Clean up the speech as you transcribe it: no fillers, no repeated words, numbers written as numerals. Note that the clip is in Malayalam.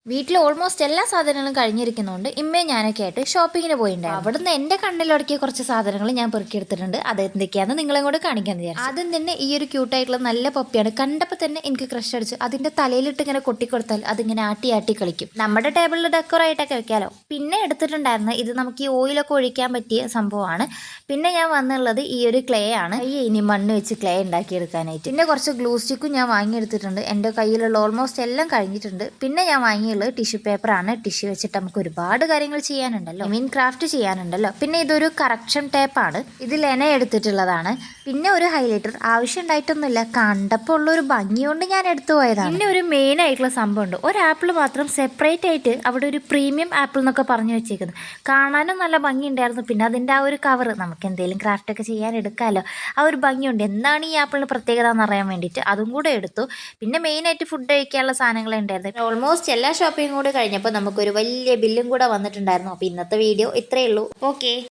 വീട്ടിൽ ഓൾമോസ്റ്റ് എല്ലാ സാധനങ്ങളും കഴിഞ്ഞിരിക്കുന്നതുകൊണ്ട് ഇമ്മയും ഞാനൊക്കെ ആയിട്ട് ഷോപ്പിങ്ങിന് പോയിട്ടുണ്ടായിരുന്നു. അവിടുന്ന് എൻ്റെ കണ്ണിലൊടക്കിയ കുറച്ച് സാധനങ്ങൾ ഞാൻ പെറുക്കിയെടുത്തിട്ടുണ്ട്. അത് എന്തൊക്കെയാണെന്ന് നിങ്ങളെ കൂടെ കാണിക്കാമെന്ന് വിചാരിച്ചു. ആദ്യം തന്നെ ഈ ഒരു ക്യൂട്ടായിട്ടുള്ള നല്ല പപ്പിയാണ്. കണ്ടപ്പോൾ തന്നെ എനിക്ക് ക്രഷ് അടിച്ചു. അതിൻ്റെ തലയിലിട്ട് ഇങ്ങനെ കൊട്ടിക്കൊടുത്താൽ അതിങ്ങനെ ആട്ടി ആട്ടി കളിക്കും. നമ്മുടെ ടേബിളിൽ ഡെക്കോറായിട്ടൊക്കെ വെക്കാമല്ലോ. പിന്നെ എടുത്തിട്ടുണ്ടായിരുന്നു ഇത് നമുക്ക് ഈ ഓയിലൊക്കെ ഒഴിക്കാൻ പറ്റിയ സംഭവമാണ്. പിന്നെ ഞാൻ വന്നുള്ളത് ഈ ഒരു ക്ലേ ആണ്. ഇനി മണ്ണ് വെച്ച് ക്ലേ ഉണ്ടാക്കിയെടുക്കാനായിട്ട്. പിന്നെ കുറച്ച് ഗ്ലൂ സ്റ്റിക്കും ഞാൻ വാങ്ങിയെടുത്തിട്ടുണ്ട്. എൻ്റെ കയ്യിലുള്ള ഓൾമോസ്റ്റ് എല്ലാം കഴിഞ്ഞിട്ടുണ്ട്. പിന്നെ ഞാൻ വാങ്ങിയുള്ളത് ടിഷ്യൂ പേപ്പറാണ്. ടിഷ്യൂ വെച്ചിട്ട് നമുക്ക് ഒരുപാട് കാര്യങ്ങൾ ചെയ്യാനുണ്ടല്ലോ, ക്രാഫ്റ്റ് ചെയ്യാനുണ്ടല്ലോ. പിന്നെ ഇതൊരു കറക്ഷൻ ടേപ്പാണ്. ഇത് ലെന എടുത്തിട്ടുള്ളതാണ്. പിന്നെ ഒരു ഹൈലൈറ്റർ ആവശ്യം ഉണ്ടായിട്ടൊന്നുമില്ല, കണ്ടപ്പോൾ ഉള്ളൊരു ഭംഗി കൊണ്ട് ഞാൻ എടുത്തു പോയതാണ്. പിന്നെ ഒരു മെയിൻ ആയിട്ടുള്ള സംഭവമുണ്ട്. ഒരു ആപ്പിൾ മാത്രം സെപ്പറേറ്റ് ആയിട്ട് അവിടെ ഒരു പ്രീമിയം ആപ്പിൾ എന്നൊക്കെ പറഞ്ഞു വെച്ചേക്കുന്നത്. കാണാനും നല്ല ഭംഗി ഉണ്ടായിരുന്നു. പിന്നെ അതിൻ്റെ ആ ഒരു കവർ നമുക്ക് എന്തെങ്കിലും ക്രാഫ്റ്റ് ഒക്കെ ചെയ്യാൻ എടുക്കാമല്ലോ, ആ ഒരു ഭംഗിയുണ്ട്. എന്താണ് ഈ ആപ്പിളിന് പ്രത്യേകത എന്ന് അറിയാൻ വേണ്ടിയിട്ട് അതും കൂടെ എടുത്തു. പിന്നെ മെയിനായിട്ട് ഫുഡ് കഴിക്കാനുള്ള സാധനങ്ങൾ ഉണ്ടായിരുന്നു. ഓൾമോസ്റ്റ് എല്ലാ ഷോപ്പിംഗ് കൂടെ കഴിഞ്ഞപ്പോൾ നമുക്കൊരു വലിയ ബില്ലും കൂടെ വന്നിട്ടുണ്ടായിരുന്നു. അപ്പോൾ ഇന്നത്തെ വീഡിയോ ഇത്രയേ ഉള്ളൂ. ഓക്കെ.